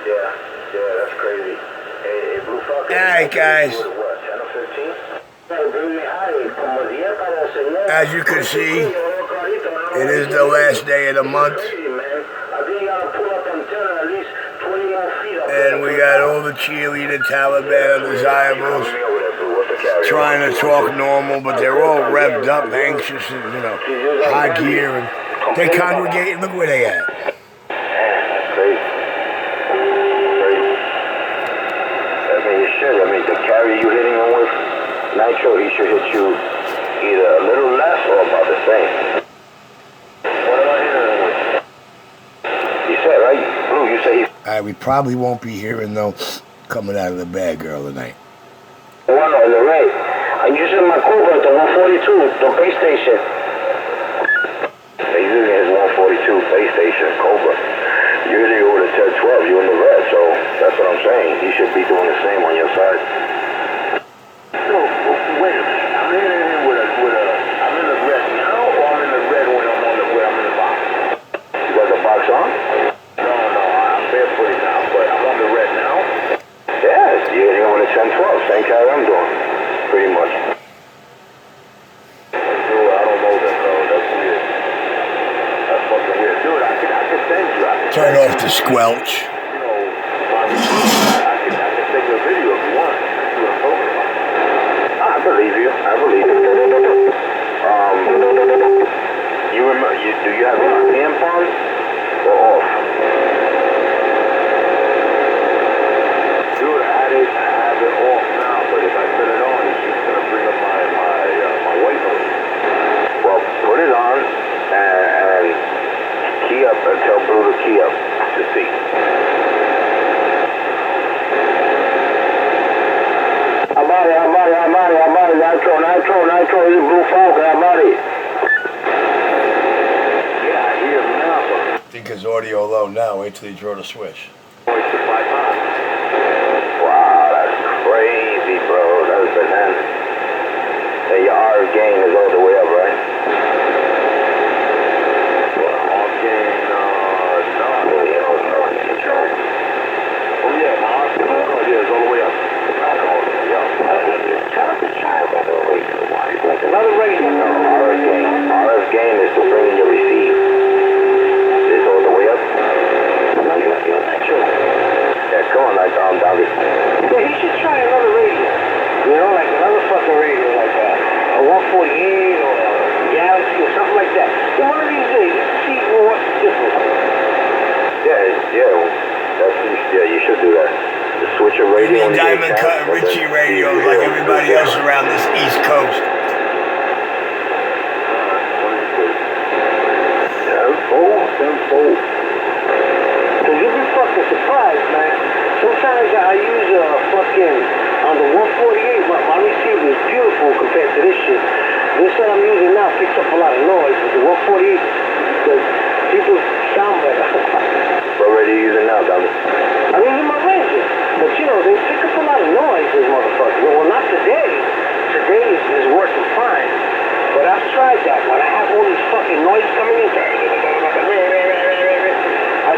that's crazy. Hey, Blue Falcon. Alright, guys. What, 10 or 15? As you can see, it is the last day of the month. And we got all the cheerleader Taliban undesirables trying to talk normal, but they're all revved up, anxious, and, you know, high gear, and they congregate. Look where they at. I mean, the carry you hitting him with, Nitro, he should hit you either a little less or about the same. What am I hitting him with? You said, right? Blue, you say We probably won't be hearing no coming out of the bag girl tonight. One on the right. I'm using my Cobra at the 142, the base station. He's using his 142 base station, Cobra. You're hitting it with a 10-12, you're in the red, so that's what I'm saying. He should be doing the same on your side. No, wait a minute. I'm hitting him with a, I'm in the red now, or I'm in the red when I'm on the, where I'm in the box? You got the box on? No, I'm barefooted now, but I'm on the red now. Yeah, you're hitting him with a 10-12, same carry I'm doing, pretty much. I don't know that, bro. That's weird. That's fucking weird. Dude, I can send you. Turn off the squelch. You know, I can take a video if you want. That's what I'm talking about. I believe you. You remember? Do you have your hand on or off? Dude, I have it off now, but if I put it on, it's just gonna bring up my white noise. Well, put it on and key up and tell Blue to key up to see. Nitro, this is Blue Falcon, Amari. Yeah, I hear him now, but I think his audio low now. Wait till he draw the switch. wow, that's crazy, bro. That's bananas. And your RF gain is all the way up, right? RF gain, no. Oh yeah, my RF gain is all the way up. Another radio. RF gain is to bring in your receive. It's all the way up. Yeah, come on, down this. Yeah, he should try another radio. You know, like another fucking radio, like a 148 or a Galaxy or something like that. So one of these days, see what's the difference. Yeah, you should do that. The switcher radio. Diamond cut Richie radios like everybody else around this East Coast. Tenfold. Cause you'll be fucking surprised, man. Sometimes I use fucking on the 148. My receiver is beautiful compared to this shit. This that I'm using now picks up a lot of noise, but the 148, the people sound better. What radio are you using now, Dominic? I'm using my Ranger, but you know they pick up a lot of noise, these motherfuckers. Well, not today. Today is working fine. But I've tried that. When I have all these fucking noise coming in, I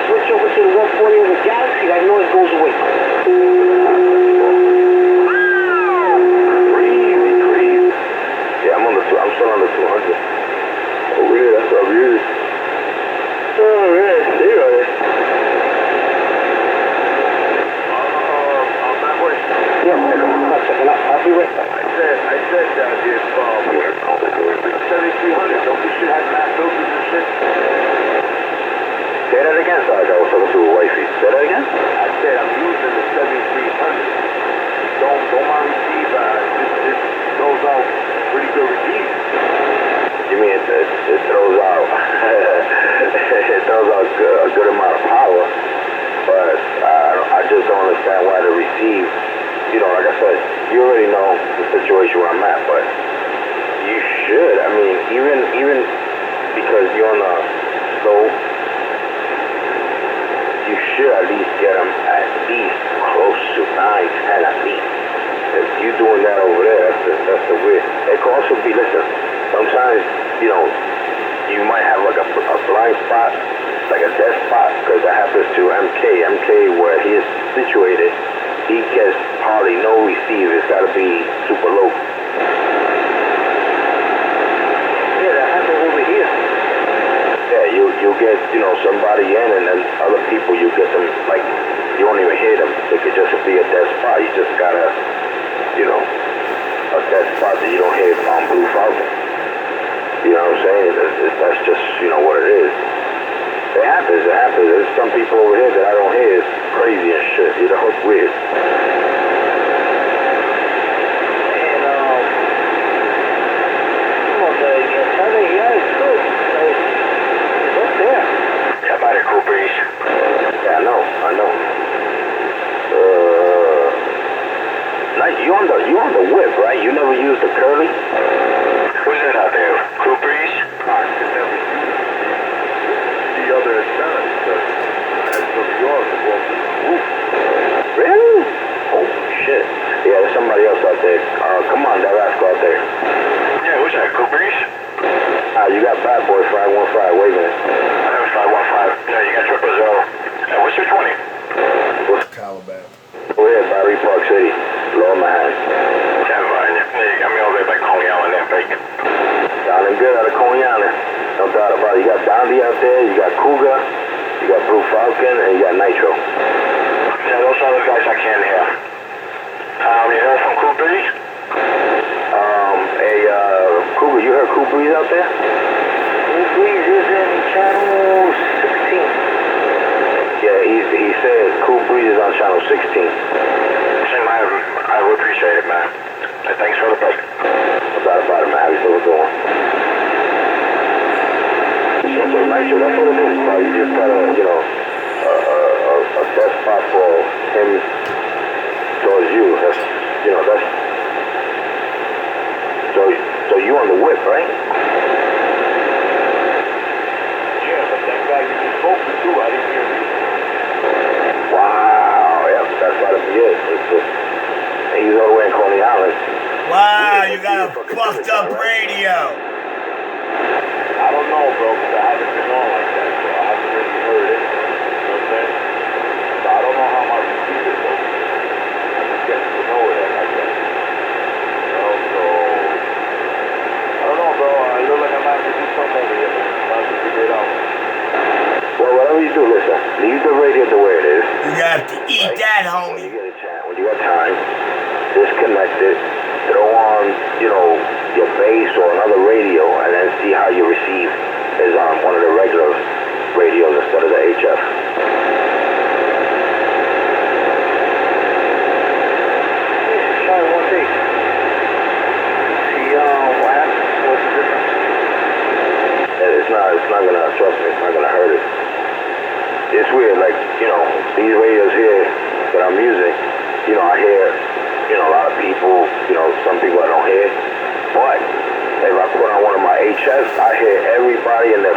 switch over to the 140 of the Galaxy, that noise goes away. Crazy. Yeah, I'm still on the 200. Oh, yeah, that's what I'm using. Oh, yeah, see you there. Yeah, I'll be right back. I said that if 7300, don't we should have mass filters and shit? Say that again, Sarge. I was talking to a wifey. Say that again? I said I'm using the 7300. Don't mind receive. This throws out pretty good receive. You mean it throws out it throws out a good amount of power, but I just don't understand why the receive. You know, like I said, you already know the situation where I'm at, but you should. I mean, even because you're on the stove, you should at least get them at least close to 9, 10 at least. If you're doing that over there, that's the weird. It could also be, listen, sometimes, you know, you might have like a blind spot, like a dead spot, because that happens to MK where his situated, he gets hardly no receive. It's got to be super low. Yeah, that happens over here. Yeah, you get, you know, somebody in, and then other people, you get them, like, you won't even hear them. They could just be a dead spot. You just got to, you know, a dead spot that you don't hear on Blue Falcon. You know what I'm saying? That's just, you know, what it is. It happens. There's some people over here that I don't hear. It's crazy and shit. You know, it's weird. And, the antenna here is good. It's up there. How about it, Cool Breeze? Yeah, I know. Now, you on the whip, right? You never used the curly? Who's that out there? Cool Breeze? I could never use the other antennas, but as from yours, it won't be whoop. Really? Oh, shit. Yeah, there's somebody else out there. Come on, that rascal out there. Yeah, who's that? Cool Breeze? You got Bad Boy 515 waving it. That was 515. Yeah, you got 000. What's your 20? What's Taliban. over here by Park City? Lower Manhattan. Yeah, you got me over there by Coney Island and Bacon. Sounding good out of Coney Island. No doubt about it. You got Dondi out there, you got Cougar, you got Blue Falcon, and you got Nitro. Yeah, those are the guys I can't hear. You heard from Cool Breeze? Cougar, you heard Cool Breeze out there? Cool Breeze is in channel 16. Yeah, he said Cool Breeze is on channel 16. Same, I would appreciate it, man. Thanks for the break. No doubt about it, man. How you still doing? So Nitro, that's what it is, bro. You just gotta, you know, a death spot for him towards you. That's, you know, that's. So you on the whip, right? Yeah, but that guy you just spoke to too, I didn't hear him. Wow, yeah, that's gotta be it. It's just, he's all the way in Coney Island. Wow, you got a fucked up radio. I don't know, bro, because I haven't been on like that, so I haven't really heard it. You know what I'm saying? So I don't know how my receiver goes. I'm getting to know it like that. You know, so I don't know, bro. I look like I'm gonna have to do something over here, man. I'm gonna have to figure it out. Well, whatever you do, listen, leave the radio the way it is. You got to eat that, When homie. you get a chance, when you got time, disconnect it, throw on, you know, your bass or another radio, and then see how your receive is on one of the regular radios instead of the HF. Try it one day. See, what happens? What's the difference? It's not gonna, trust me, it's not gonna hurt it. It's weird, like, you know, these radios here that I'm using, you know, I hear, you know, a lot of people, you know, some people I don't hear. But if I put on one of my HFs, I hear everybody in their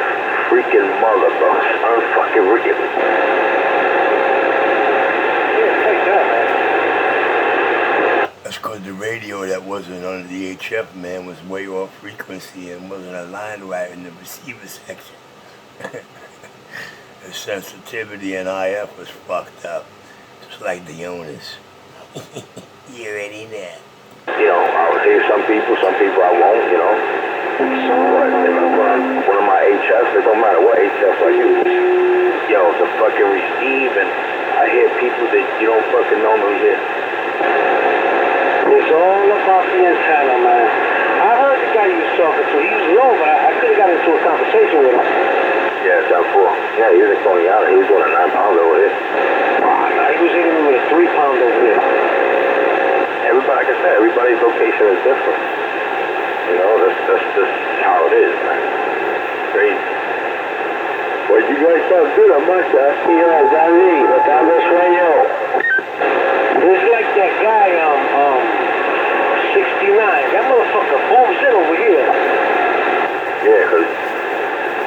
freaking mother, bro. It's unfucking ridiculous. Yeah, take that, man. That's because the radio that wasn't under the HF, man, was way off frequency and wasn't aligned right in the receiver section. The sensitivity in IF was fucked up, just like the owners. You already know. You know, I'll hear some people I won't, you know. But if I put on one of my HFs, it don't matter what HF I use. Yo, the fucking receive, and I hear people that you don't fucking normally hear. It's all about the antenna, man. I heard the guy you was talking to. He was low, but I could have got into a conversation with him. Yeah, 10-4. Yeah, he was in Coney Island. He was doing a 9-pounder over here. Nah, he was hitting me with a 3-pounder over here. Everybody, like I said, everybody's location is different. You know, that's just how it is, man. Crazy. Well, you guys sound good on my side. Yeah, Danny, but that was sueño. It's like that guy, 69. That motherfucker booms in over here. Yeah, because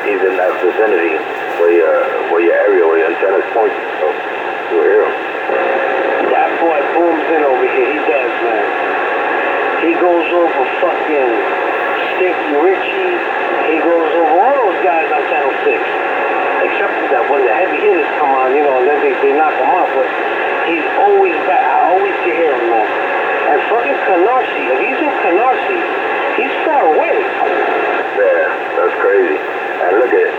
he's in that vicinity where your area, where your antenna's pointing, so you'll hear him. That boy booms in over here. He does, man. He goes over fucking Stinky Richie. He goes over all those guys on Channel 6. Except that when the heavy hitters come on, you know, and then they knock him off. But he's in our seat. He's far away. Yeah, that's crazy. And look at it.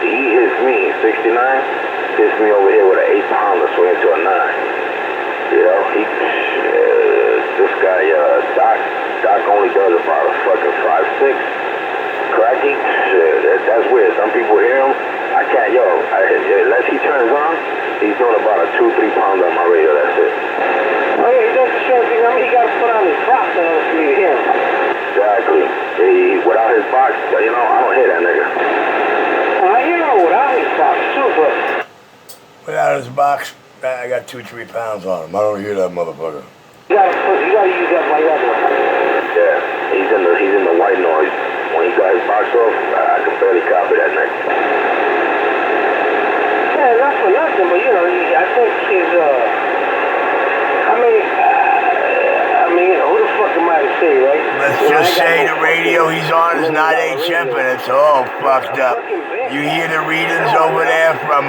He hits me, 69, hits me over here with an 8-pounder swinging to a 9. You know, this guy, Doc only does about a fucking 5'6". Cracky, that's weird. Some people hear him. I can't, unless he turns on, he's doing about a 2-3 pounder on my radio, that's it. Oh yeah, he does the same thing. I mean, he got to put on his box in order for you to hear him. Exactly. Without his box, I don't hear that nigga. I hear him without his box too, but... Without his box, I got 2-3 pounds on him. I don't hear that motherfucker. You gotta use that by other one. Yeah, he's in the white noise. When he got his box off, I can barely copy that neck. Yeah, not for nothing, but I think his, who the fuck am I to say, right? Let's just say the radio he's on is not HF and it's all fucked up. You hear the readings over there from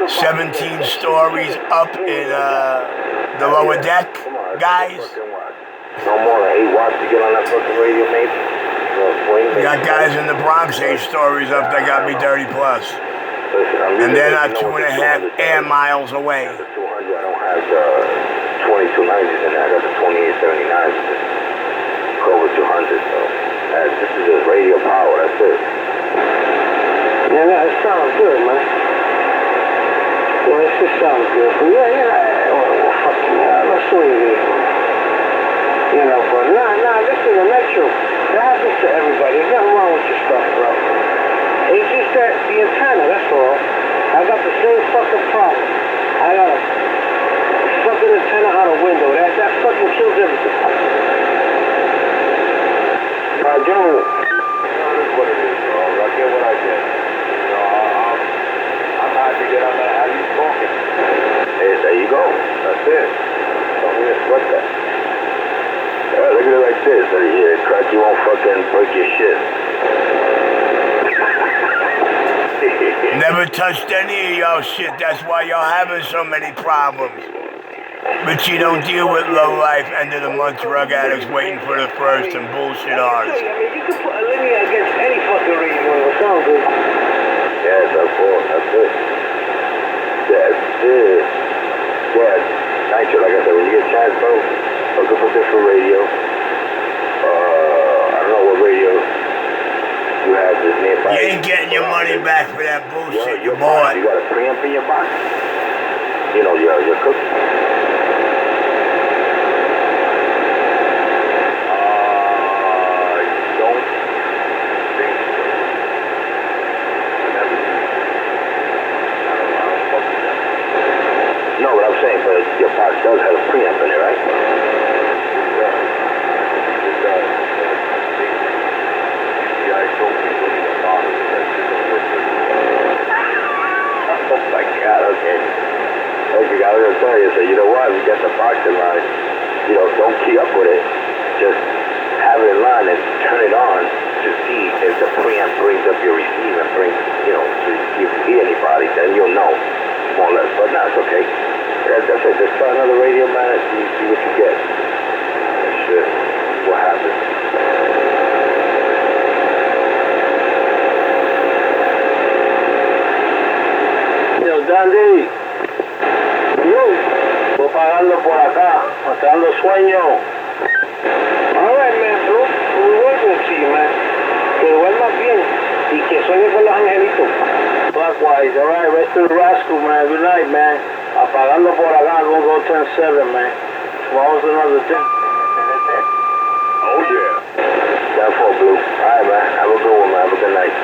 17 stories up in the lower deck, guys? No more than 8 watts to get on that fucking radio, mate. We got guys in the Bronx, 8 stories up that got me 30 plus. And they're not 2.5 air miles away. The 200, I don't have the 2290s in there. I got the 2879s. Over 200, so this is just radio power, that's it. Yeah, that sounds good, man. Well, it just sounds good. But let's swing it. But listen, the metro, that happens to everybody. There's nothing wrong with your stuff, bro. It's just that the antenna, that's all. I got the same fucking problem. I got a fucking antenna out a window. That fucking kills everything. Joe. That's what it is, bro. I get what I get. I'm happy that I'm not how you talking. Hey, there you go. That's it. Don't even sweat that. Look at it like this. Crack, you won't fucking break your shit. Never touched any of y'all shit. That's why y'all having so many problems. But you don't deal with low life, end of the month drug addicts waiting for the first and bullshit artists. I mean, you can put a linear against any fucking radio and it sounds good. Yeah, that's all. That's it. That's it. Yeah, Nitro, like I said, when you get a chance, bro, look up a different radio. I don't know what radio you have this nearby. You ain't getting your money back for that bullshit you box. bought. You got a preamp in your box. Your cookie. No, what I'm saying, but your box does have a preamp in it, right? Yeah. It does. I told me to leave the box. Oh my God, okay. Okay, I was going to tell you, so you know what? We got the box in line. Don't key up with it. Just have it in line and turn it on to see if the preamp brings up your receiver and brings, so if you hear anybody, then you'll know. More or less, but no, it's okay. That's it. Just try another radio, man, and see what you get. Shit. What happens? Dandy. Voy pagando por acá. Me está dando sueño. All right, man, bro. We're working to you, man. Que duermas bien y que sueñes con los angelitos. Likewise, all right, rest of the rascal, man. Good night, man. Apagando por acá, I'm gonna go turn 7, man. Tomorrow's another day. Oh, yeah. Time for Blue. All right, man. Have a good one, man. Have a good night.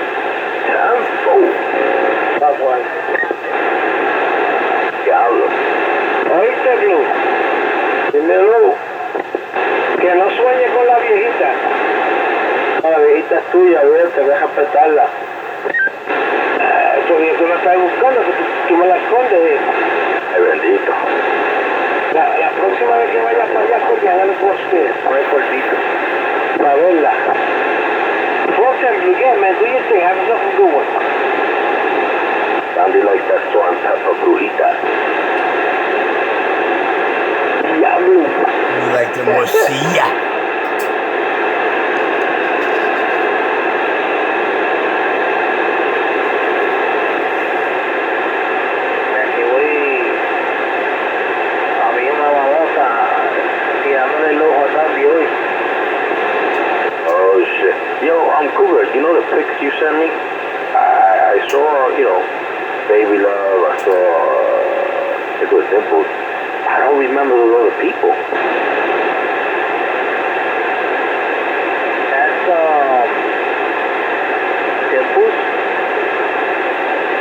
Time for. Likewise. Diablo. ¿Oíste, Blue? Dímelo. Que no sueñe con la viejita. No, la viejita es tuya, te deja respetarla. Tú la estás buscando, que tú me la escondes. Ay, bendito. La próxima vez que vayas para allá, coño, hágale por usted. Recordito. Para verla. Frozen Blue, again, man, do your thing. Have yourself a good one. Sandy likes that salt and pepper brujita. Diablo. You like the morcilla. you know the pics you sent me? I saw, you know, Baby Love. I saw, it was Dimples. I don't remember those other people. That's, Dimples,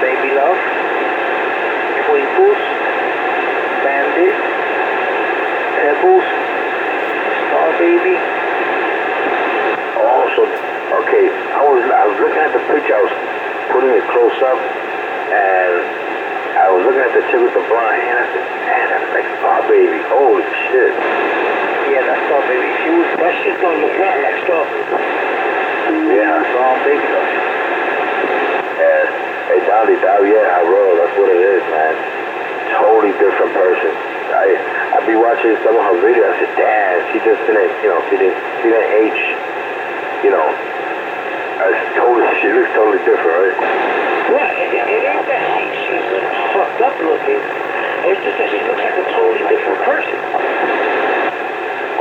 Baby Love, Twinkles, Bandit, Pebbles, Star Baby. Oh, so, okay, I was looking at the picture, I was putting it close up, and I was looking at the chick with the blonde hair, and I said, man, that's like Star Baby, holy shit. Yeah, that's Star Baby. That shit don't look nothing like Star Baby. Yeah. Star Baby Love. Yeah. Hey, Donnie, yeah, I roll, that's what it is, man. Totally different person. I be watching some of her videos, I said, damn, she just didn't, you know, she didn't age, you know, she looks totally different, right? Well, it ain't that she's fucked up looking. It's just that she looks like a totally different person.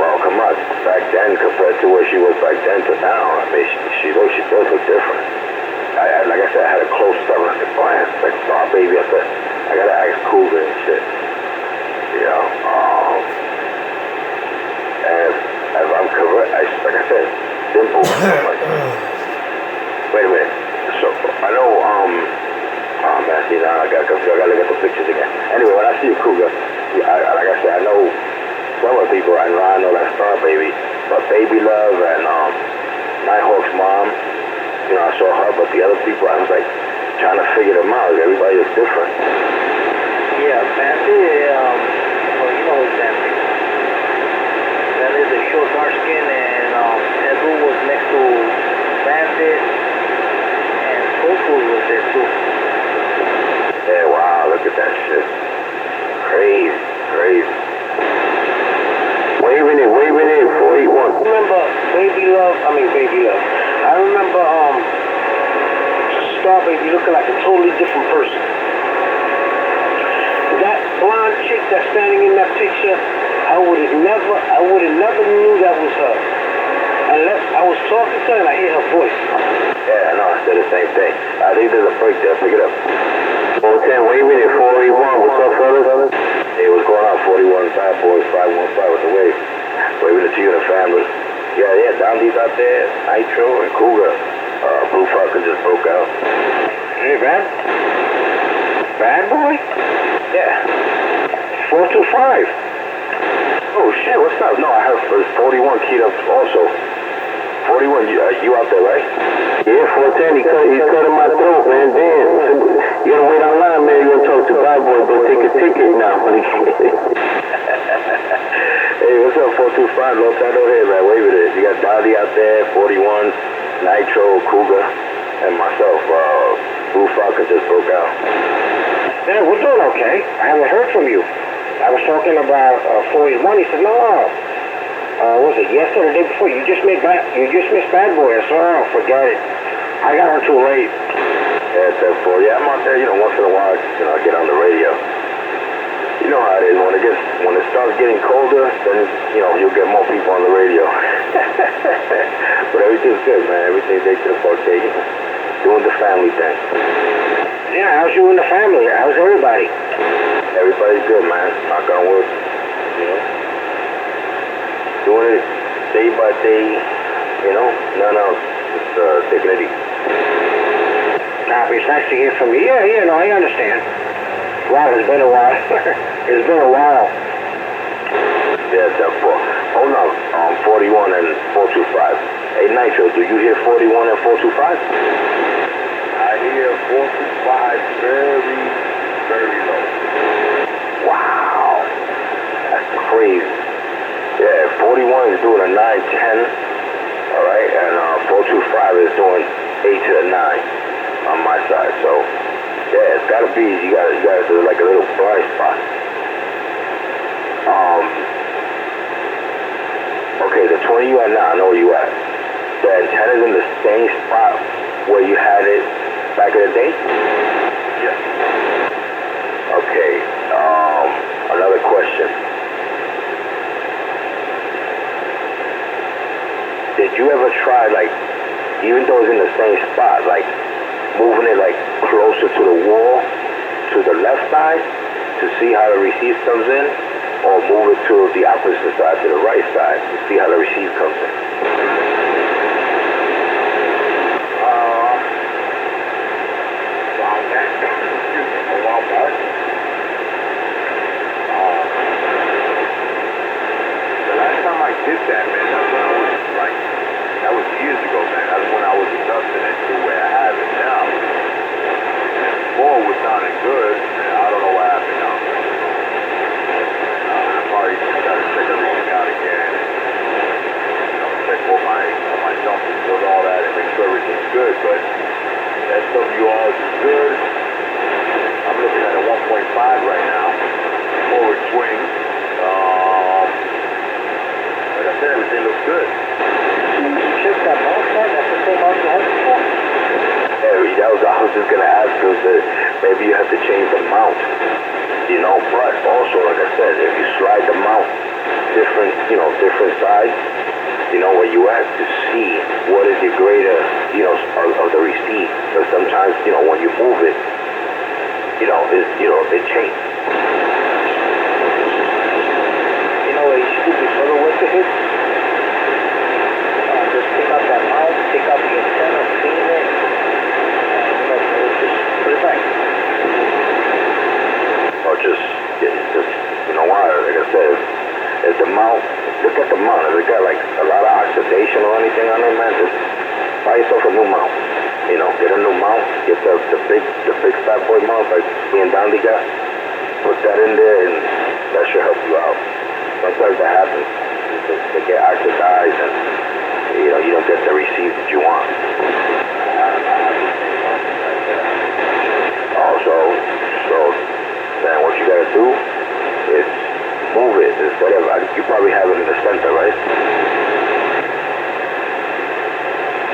Well, come on, back then compared to where she was back then to now, I mean, she does look different. Like I said, I had a close up, and I said, boy, it's like Star Baby. I gotta ask Cougar and shit. You know, and if I'm correct, like I said, Dimple. Like, wait a minute. So I know, oh man, see now I gotta look at the pictures again. Anyway, when I see a Cougar, like I said, I know some of the people. I know that Star Baby, but Baby Love and Nighthawk's mom. You know, I saw her, but the other people, I was like trying to figure them out. Everybody is different. Yeah, Bandit, well, you know who's Bandit. That is a short, dark skin, and Pebble was next to Bandit, and Twinkles was there too. Yeah, wow, look at that shit. Crazy. Waving it, 481. Remember Baby Love? I remember Star Baby looking like a totally different person. That blonde chick that's standing in that picture, I would have never knew that was her. Unless I was talking to her and I hear her voice. Yeah, I know, I said the same thing. I think there's a break there, pick it up. 410, waving it, 481. What's up, fellas? Hey, what's going on? 41 Bad Boys, 515 with the wave. Waving it to you and the family. Yeah, Dondi's out there, Nitro and Cougar. Blue Falcon just broke out. Hey, Bad Boy? Yeah. 425. Oh shit, what's up? No, I heard 41 keyed up also. 41, you out there, right? Yeah, 410, he cut in my throat, man. Damn. You gotta wait online, man. You gonna talk to Bad Boy, go take a ticket now. Hey, what's up, 425? Long time no hear, man. Wave it. You got Dottie out there, 41, Nitro, Cougar, and myself. Blue Falcon just broke out. Yeah, we're doing okay. I haven't heard from you. I was talking about 41. He said, no. Was it yesterday or the day before? You just missed Bad Boy. I said, oh, forget it. I got on too late. Yeah, 10-4. Yeah, I'm out there, you know, once in a while, you know, I get on the radio. You know how it is. When it starts getting colder, then, you know, you'll get more people on the radio. But everything's good, man. Everything's okay, you know, doing the family thing. Yeah, how's you and the family? How's everybody? Everybody's good, man. Knock on wood. You know? Doing it day by day, you know? None else. Just taking it easy. Copy. It's nice to hear from you. Yeah, no, I understand. Wow, it's been a while. It's been a while. Yeah, 10-4. Hold on, 41 and 425. Hey, Nitro, do you hear 41 and 425? I hear 425 very, very low. Wow. That's crazy. Yeah, 41 is doing a 9-10. All right, and 425 is doing 8 to the 9 on my side. So, yeah, it's gotta be, you gotta do like a little blind spot. Okay, the 20 you at now, I know where you at. The antenna's in the same spot where you had it back in the day? Yes. Okay, another question. Did you ever try, like, even though it's in the same spot, like moving it like closer to the wall, to the left side, to see how the receive comes in, or move it to the opposite side, to the right side, to see how the receive comes in. Did that, man. That's when I was like, that was years ago, man. That's when I was adjusting it to where I have it now. And before it was sounding good, and I don't know what happened now. I probably just gotta check everything out again. You know, check all my jumpers and all that and make sure everything's good. But that WR is good. I'm looking at a 1.5 right now. Forward swing. Like I said, everything looks good. You check that mount, man? That's the same mount you had before? Yeah, I was just gonna ask you that maybe you have to change the mount, you know, but also, like I said, if you slide the mount different sides, you know, where you at to see what is the greater, you know, of the receive. Because sometimes, you know, when you move it, it changes. Before the winter hits, just pick up that mount, pick up the antenna, clean it, and just put it back. Or just you know why? Like I said, if the mount, look at the mount. If it got like a lot of oxidation or anything on it, man, just buy yourself a new mount. You know, get a new mount, get the big fat boy mount like me and Dandy got. Put that in there, and that should help you out. Sometimes that happens. They get oxidized and, you know, you don't get the receive that you want. Also, then what you gotta do is move it instead of, you probably have it in the center, right?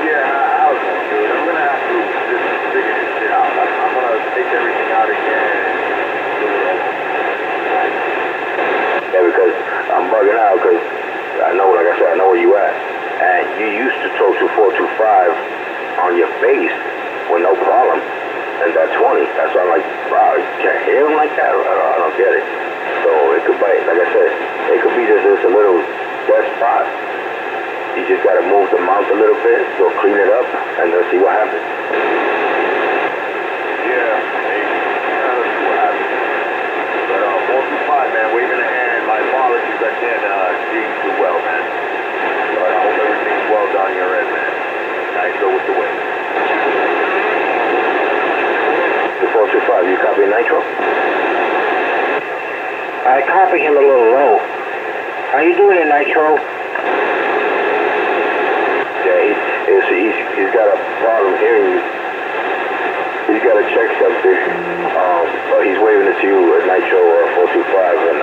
Yeah, I was gonna do it. I'm gonna have to just figure this shit out. I'm gonna take everything out again and do it over. Yeah, because I'm bugging out because I know, like I said, I know where you at. And you used to throw to 425 on your base with no problem. And that 20, that's why I'm like, wow, you can't hit him like that? I don't get it. So it could be, like I said, it could be just a little dead spot. You just got to move the mount a little bit, so clean it up, and then see what happens. Yeah, maybe. Let's see what happens. But 425, man, waving a hand. My apologies, I can't see you too well, man. But I hope everything's well done your end, man. Nice go with the win. The 425, you copy Nitro? I copy him a little low. How you doing in Nitro? Yeah, he's got a problem hearing you. He's got to check something. But he's waving it to you at Nitro 425 and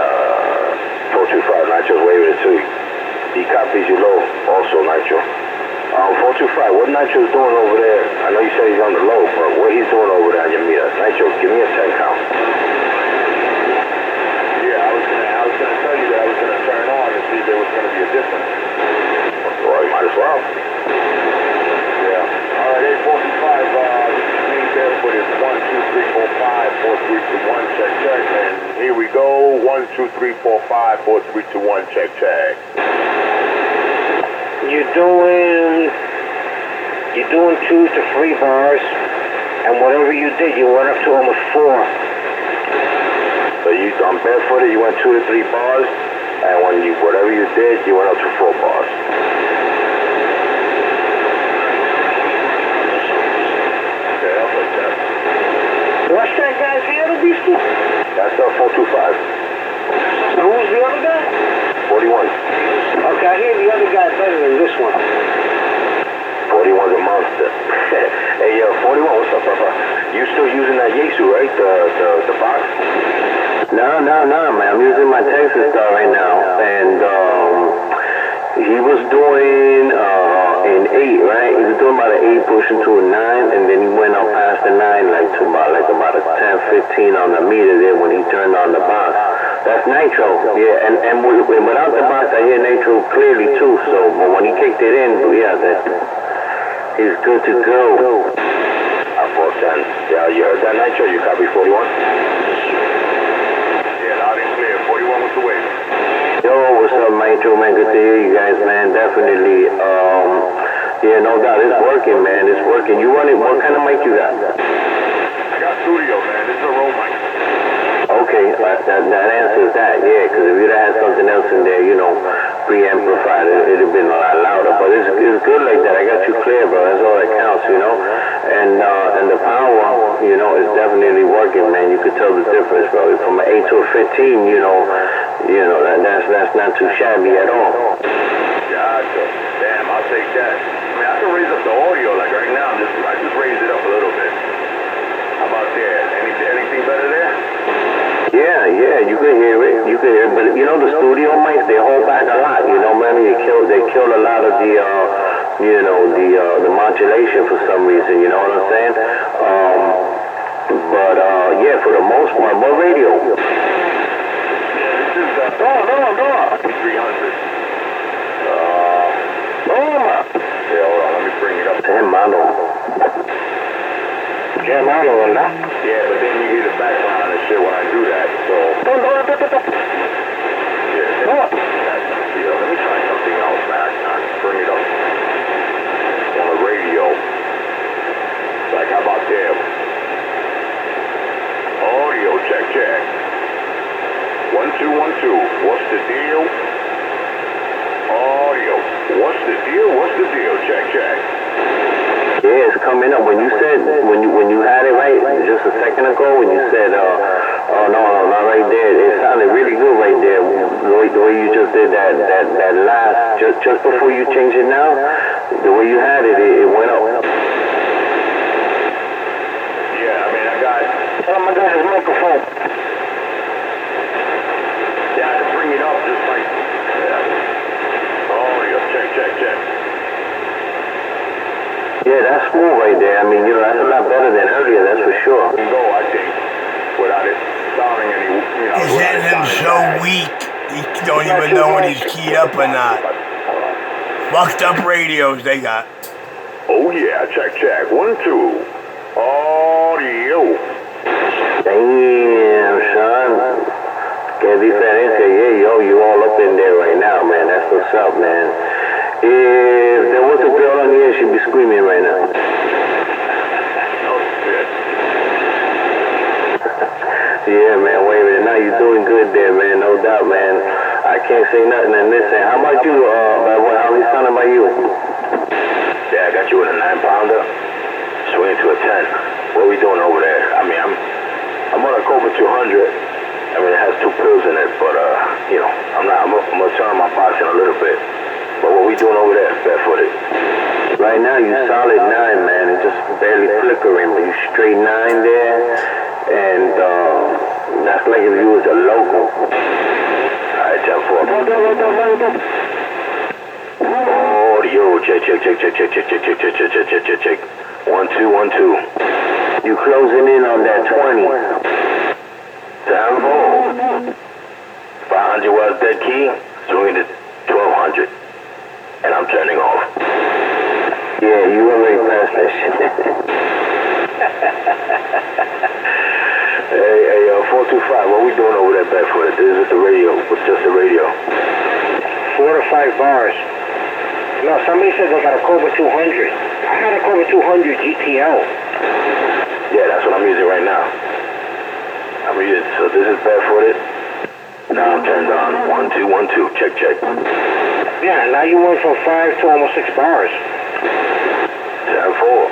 425. Nitro's waving it to you. He copies you low, also Nitro. 425, what Nitro's doing over there? I know you said he's on the low, but what he's doing over there on your meter? Nitro, give me a 10 count. Yeah, I was gonna tell you that I was gonna turn on and see if there was gonna be a difference. Well, you might as well. Yeah. All right, 845. Means everybody is 1, 2, 3, 4, 5, 4, 3, 2, 1. Check, check. And here we go. 1, 2, 3, 4, 5, 4, 3, 2, 1. Check, check. You're doing 2 to 3 bars, and whatever you did, you went up to almost 4. So you on barefooted, you went 2 to 3 bars, and whatever you did, you went up to 4 bars. Okay, I'll take that. What's that guy's handle, Beastie? That's 425. So who's the other guy? 41. Okay, I hear the other guy better than this one. 41's a monster. Hey, 41, what's up, Papa? You still using that Yaesu, right? The box? No, man. I'm using my Texas Star right now. And he was doing an 8, right? He was doing about an 8 pushing to a 9, and then he went up past the 9 like about a 10, 15 on the meter there when he turned on the box. That's Nitro, yeah, and without the box, I hear Nitro clearly too, so, but when he kicked it in, yeah, He's good to go. R.I.Chie. Yeah, you heard that, Nitro? You copy 41? Yeah, loud and clear. 41 with the wave. Yo, what's up, Nitro, man? Good to hear you guys, man. Definitely. Yeah, no doubt. It's working, man. It's working. You run it. What kind of mic you got? I got studio, man. This is a roll mic. Okay, that answers that, yeah, because if you'd have had something else in there, you know, pre-amplified, it'd have been a lot louder, but it's good like that. I got you clear, bro. That's all that counts, you know, and the power, you know, is definitely working, man. You could tell the difference, bro. From an 8 to a 15, you know, that's not too shabby at all. Gotcha. Damn, I'll take that. I mean, I can raise up the audio, like right now, I just raised it up a little bit. How about there? Anything better there? Yeah, you could hear it. You could hear it, but you know the studio mics, they hold back a lot. You know, man, they kill a lot of the, you know, the modulation for some reason. You know what I'm saying? But yeah, for the most part, what radio? Yeah, this is no, 300. Yeah, hold on, let me bring it up. Hermano, ¿verdad? Yeah, but then you hear the background and shit when I do that, so. Yeah, let me try something else, man. I can bring it up on the radio. Like, how about there? Audio, check. 1, 2, 1, 2. What's the deal? Audio. What's the deal? Check. Yeah, it's coming up. When you said, when you had it right just a second ago, when you said, oh no, not right there, it sounded really good right there. The way you just did that last, just before you changed it now, the way you had it, it went up. Yeah, I mean, I got. Oh my God, his microphone. Yeah, I had to bring it up just like. Yeah. Audio, check. Yeah, that's smooth right there. I mean, you know, that's a lot better than earlier, that's for sure. Go, I think, without it sounding any, you know. He's hitting him so weak, he don't even know when he's keyed up or not. Fucked up radios they got. Oh yeah, check. 1, 2. Audio. Damn, son. Que diferencia, yeah, yo, you all up in there right now, man. That's what's up, man. If there was a girl on the air, she'd be screaming right now. Oh shit. Yeah, man, waving. Now you're doing good there, man. No doubt, man. I can't say nothing. And listen, how about you, how he sounding about you? Yeah, I got you with a 9-pounder. Swing to a 10. What are we doing over there? I mean, I'm on a Cobra 200. I mean, it has 2 pills in it, but, you know, I'm gonna turn on my boxing a little bit. But what we doing over there, barefooted? Right now, you solid 9, man. It's just barely flickering, but you straight 9 there. And, that's like if you was a local. Alright, 10-4. Audio, check. 1, 2. You closing in on that 20. 10-4. 500 watts dead key, swinging to 1200. And I'm turning off. Yeah, you already passed that shit. Hey, 425, what we doing over there, Bedford? This is the radio, with just the radio. 4 to 5 bars. No, somebody said they got a Cobra 200. I had a Cobra 200 GTL. Yeah, that's what I'm using right now. So this is barefooted. Now I'm turned on. 1, 2, 1, 2. Check. Yeah, now you went from 5 to almost 6 bars. 10-4.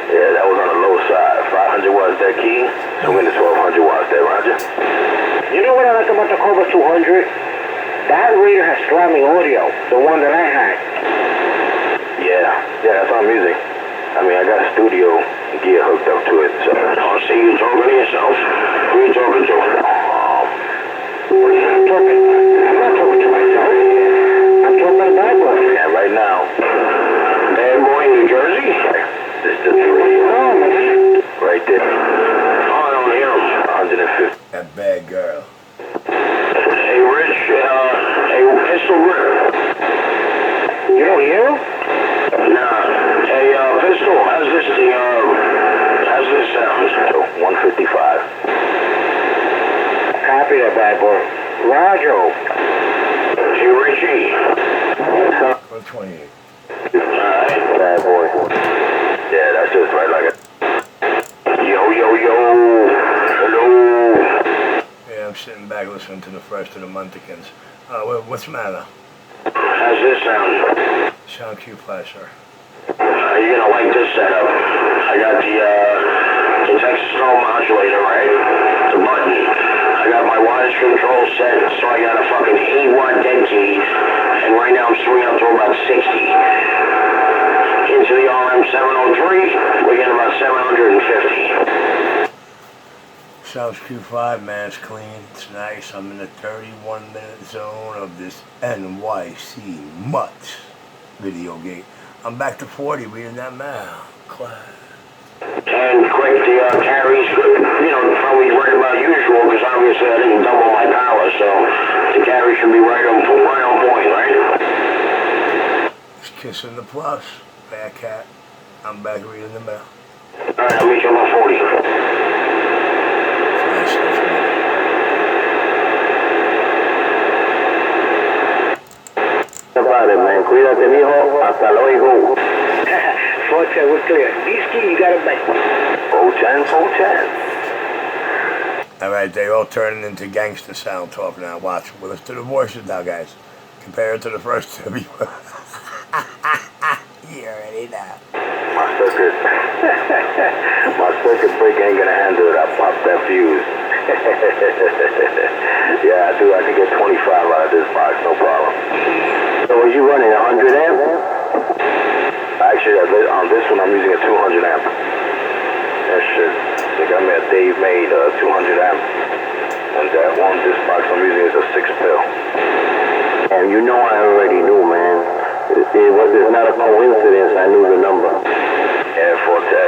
Yeah, that was on the low side. 500 watts that key. Swinging to 1200 watts there, Roger. You know what I like about the Cobra 200? That radio has slamming audio, the one that I had. Yeah, that's what I'm using. I mean, I got a studio gear hooked up to it, so. I see you talking to yourself. Who are you talking to? I'm not talking to myself. I'm talking to Bad Boy. Yeah, right now. Bad Boy in New Jersey? This is the radio. Oh, man. Right there. Oh, I don't hear him. 150. That bad girl. Hey, Rich, hey, it's a rip. You don't hear him? Nah. Hey, Roger. Hey, Richie. 28. Alright. Bad boy. Yeah, that's just right like it. Yo, yo, yo. Hello. Yeah, I'm sitting back listening to the first of the Muntikins. What's the matter? How's this sound? Sound cue flash, sir. You're gonna like this setup. I got the Texas Snow modulator, right? The button. I got my wireless control set, so I got a fucking 8-watt dead key, and right now I'm swinging up to about 60. Into the RM703, we're getting about 750. Sounds Q5, man, it's clean, it's nice. I'm in the 31-minute zone of this NYC Mutts video game. I'm back to 40, reading that mail. Class. And quick, the carries, probably right about usual, because obviously I didn't double my power, so the carry should be right on point, right? Just kissing the plus. Bad cat. I'm back reading the mail. Alright, I'll meet you about 40. About it, man. Cuídate, mijo. Hasta luego. Forte, we're clear. Whiskey, you got a bet. 410, 410. Alright, they all turning into gangster sound talk now. Watch. Well, let's do the voices now, guys. Compare it to the first two. You already know. My circuit breaker ain't gonna handle it. I popped that fuse. Yeah, I do. I can get 25 out of this box, no problem. So was you running 100 amp? Actually, on this one, I'm using a 200 amp. That shit, they got me a Dave made 200 amp. And that one, this box I'm using is a 6-pill. And you know I already knew, man. It's not a coincidence I knew the number. Yeah, Forte.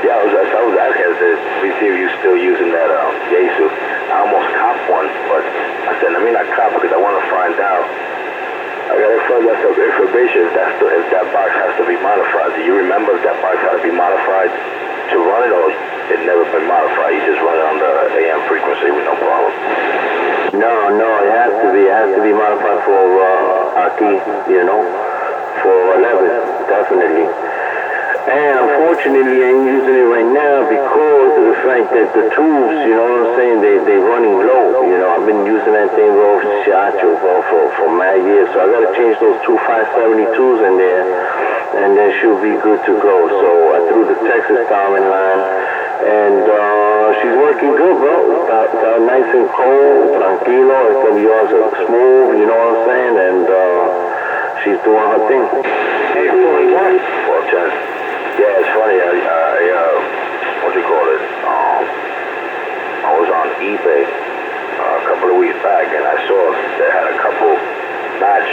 Yeah, I was asking, let me see if you're still using that Yaesu. I almost copped one, but I said, let me not cop because I want to find out. I gotta find out some information if that box has to be modified. Do you remember if that box had to be modified to run it, or it never been modified? You just run it on the AM frequency with no problem. No, it has to be. It has to be modified for Aki, for 11, definitely. And unfortunately, I ain't using it right now because of the fact that the tubes, you know what I'm saying, they running low. I've been using that thing for mad years, so I gotta change those two 572s in there, and then she'll be good to go. So I threw the Texas Star in line, and she's working good, bro. It's nice and cold, tranquilo. It's gonna be also smooth, you know what I'm saying, and she's doing her thing. Hey, 410. Yeah, it's funny. What do you call it? I was on eBay a couple of weeks back, and I saw they had a couple match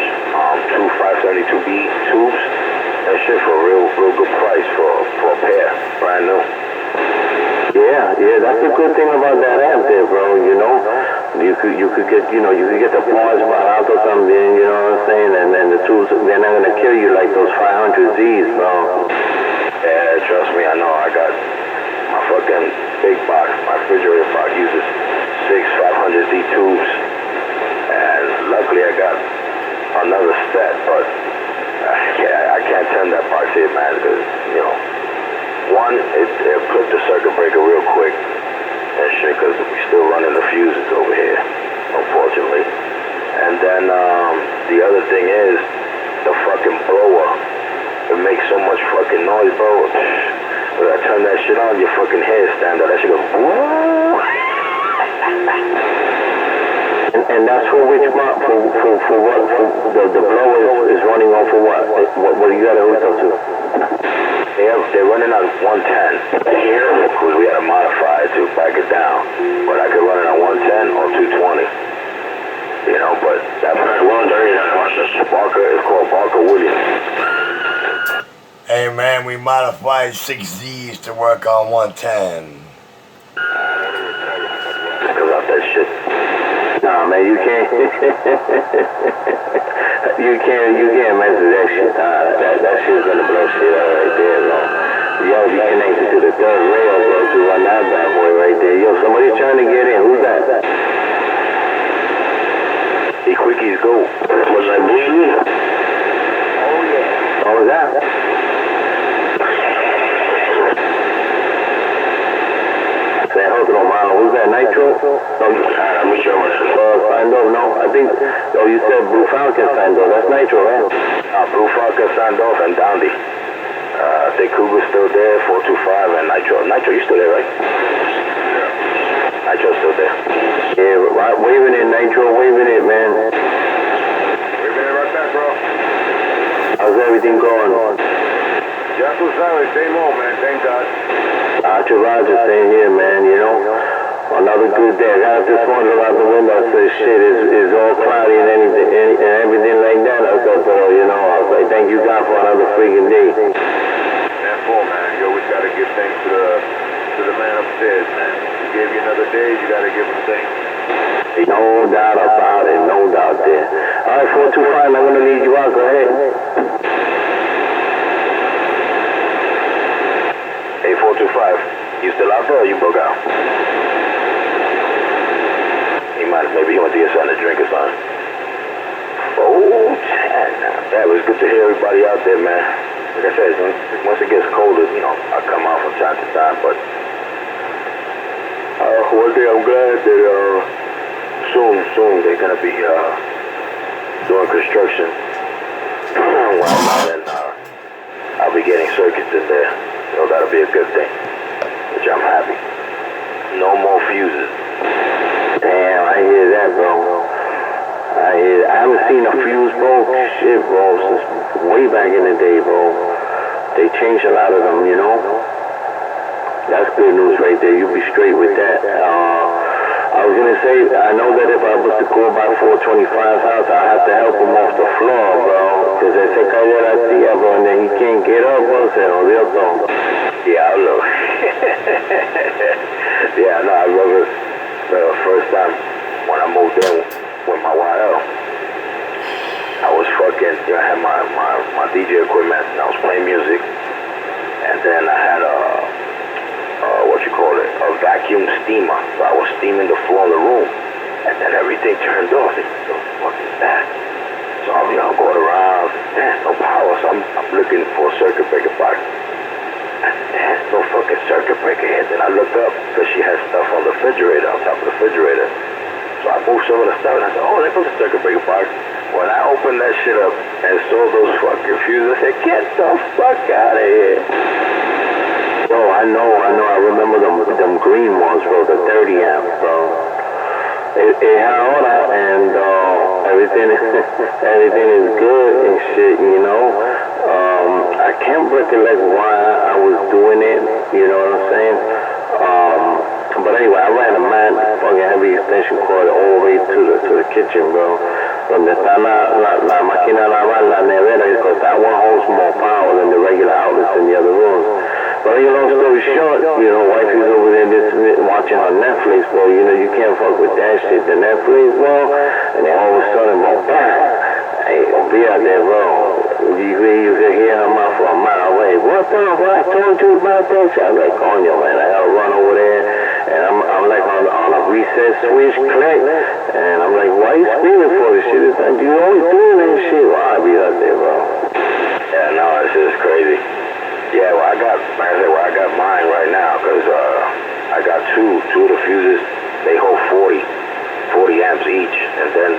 two 572B tubes and shit for a real good price for a pair, brand new. Yeah, that's the good thing about that amp there, bro. You could get the parts barato or something, you know what I'm saying, and the tools, they're not gonna kill you like those 500Zs, bro. Yeah, trust me, I know. I got my fucking big box, my refrigerator box uses 6 500Z tubes, and luckily I got another set, but I can't turn that box here, man, because, one, it clipped the circuit breaker real quick and shit, because we're still running the fuses over here, unfortunately. And then the other thing is the fucking blower. It makes so much fucking noise, bro. When I turn that shit on, your fucking hair stand up. That shit goes, woo! And that's for which month? For what? The blower is running on for what? What do you got to hook up to? They're running on 110 here, because we had to modify it to back it down. But I could run it on 110 or 220. But that brand runs it's called Barker Williams. Hey man, we modified 6Zs to work on 110. Because out that shit. Nah, man, you can't. you can't mess with that shit. That shit's gonna blow shit up right there, bro. Yo, be connected to the third rail, bro, to run that bad boy right there. Yo, somebody's trying to get in. Who's that? Ricky's goat. Was I bleeding? Oh, yeah. What was that? Say hello to no man. Who's that? Nitro? I'm sure what it is. Signed off? No, I think. Oh, you said Blue Falcon signed off. That's Nitro, right? Blue Falcon signed off and Dandy. Dick Cougar's still there, 425 and Nitro. Nitro, you still there, right? Yeah. Nitro's still there. Yeah, right, waving it, Nitro, waving it, man. Waving it right back, bro. How's everything going? Just was sorry, same old, man. Thank God. Roger, same here, man, you know. Another good day. I got this one out the window, says shit is all cloudy and everything like that. I thought, you know, I was like, thank you God for another freaking day. Man, full, man. You always gotta give thanks to the man upstairs, man. He gave you another day, you gotta give him thanks. No doubt about it, no doubt there. All right, 425, I'm gonna lead you out. Go ahead. Hey, 425, you still out there or you broke out? Maybe he went to get something to drink or something. Oh, that was good to hear everybody out there, man. Like I said, once it gets colder, you know, I come out from time to time, but one day I'm glad that soon they're gonna be doing construction. And I'll be getting circuits in there, so that'll be a good thing, which I'm happy. No more fuses. Damn, I hear that, bro. I haven't seen a fuse, bro. Shit, bro, since way back in the day, bro. They changed a lot of them, you know? That's good news right there. You be straight with that. I was gonna say, I know that if I was to go by 425's house, I have to help him off the floor, bro. Because they say, cayó la tía, bro, and then he can't get up, bro. Se jodió todo. Yeah, I know. Yeah, I know. I remember the first time when I moved in with my YL. I was fucking, you know, I had my DJ equipment and I was playing music. And then I had a vacuum steamer. So I was steaming the floor of the room. And then everything turned off. What the fuck is that? So I'm, you know, going around. There's no power. So I'm looking for a circuit breaker box. And there's no fucking circuit breaker here. Then I looked up because she had stuff on the refrigerator, on top of the refrigerator. So I moved some of the stuff and I said, oh, there goes the circuit breaker box. When I opened that shit up and saw those fucking fuses, I said, get the fuck out of here. Bro, I know. I remember them green ones, bro, the 30 amps, bro. It had all that, and everything is good and shit, you know. I can't recollect why I was doing it, you know what I'm saying? But anyway, I ran a mad fucking heavy extension cord all the way to the kitchen, bro. Donde está la máquina de lavar, la nevera, because that one holds more power than the regular outlets in the other rooms. But you know, long story short, you know, wifey's over there watching her Netflix, bro. You know, you can't fuck with that shit. The Netflix, bro, and then all of a sudden, bro, bam! Hey, be out there, bro. You could hear her mouth for a mile away. What the fuck? I told you about that shit. I'm like, coño, man, I gotta run over there. And I'm like on a reset switch, click. And I'm like, why you screaming for this shit? It's like, you always doing that shit. Well, I'll be out there, bro. Yeah, no, it's just crazy. Yeah, well, I got mine right now because I got two of the fuses. They hold 40 amps each, and then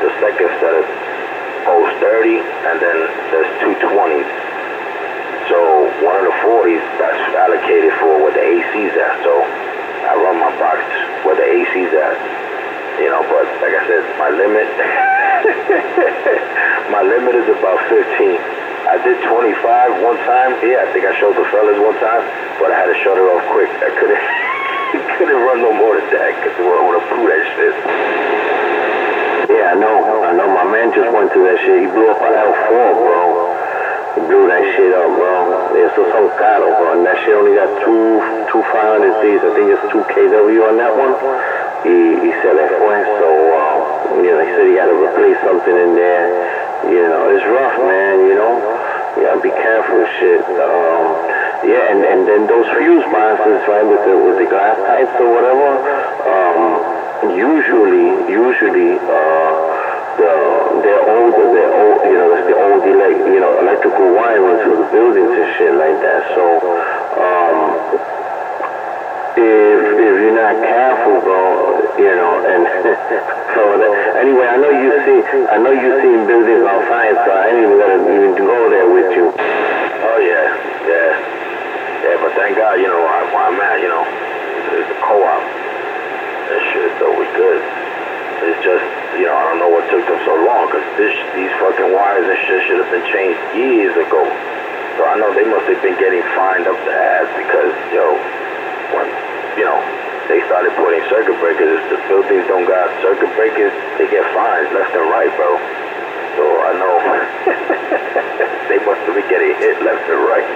the second set of holds 30, and then there's two 20s. So one of the 40s that's allocated for where the AC's at. So I run my box where the AC's at, you know. But like I said, my limit is about 15. I did 25 one time. Yeah, I think I showed the fellas one time, but I had to shut it off quick. I couldn't run no more than that because I would have blew that shit. Yeah, I know. My man just went through that shit. He blew up an L4, bro. He blew that shit up, bro. Eso son caro, bro. And that shit only got two 500Ds. I think it's 2 kW on that one. He said that for him. So, you know, he said he had to replace something in there. You know, it's rough, man, you know. You gotta be careful with shit. Yeah, and then those fuse boxes, right, with the glass types or whatever, usually, they're old, you know, that's the old electrical wirings for the buildings and shit like that. So, if you're not careful, bro, you know, and so anyway, I know you've seen buildings on fire, so I ain't even gonna even go there with you. Oh yeah, but thank God, you know, where I'm at, you know, it's a co-op. That shit, though, we good. It's just, you know, I don't know what took them so long, because these fucking wires and shit should have been changed years ago. So I know they must have been getting fined up the ass, because, yo, when, you know, they started putting circuit breakers, if the buildings don't got circuit breakers, they get fines left and right, bro. So I know they must have been getting hit left and right.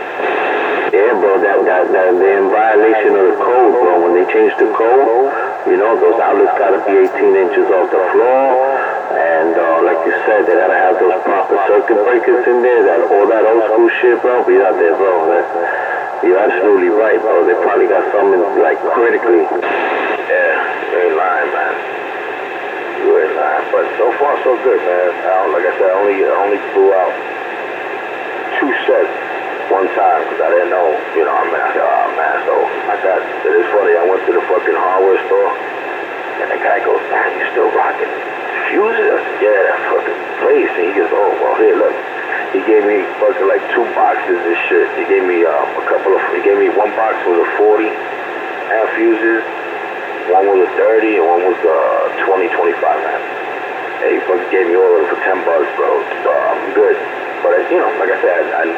Yeah, bro, they're in violation of the code, bro. When they changed the code, you know, those outlets gotta be 18 inches off the floor, and like you said, they gotta have those proper circuit breakers in there, all that old school shit, bro. Be out there, bro. You're absolutely right, bro. They probably got something like critically. Yeah, you ain't lying, man. You ain't lying. But so far, so good, man. Like I said, I only blew out 2 sets one time because I didn't know, you know. I mean, I said, oh man. So it is funny. I went to the fucking hardware store, and the guy goes, man, you still rocking fuses? I said, yeah, that fucking place. And he goes, oh, well, here, look. He gave me fucking like 2 boxes of shit. He gave me he gave me 1 box with a 40 amp fuses, 1 was a 30, and 1 was 20, 25 amp. And he fucking gave me all of them for $10, bro. So I'm good. But you know, like I said, I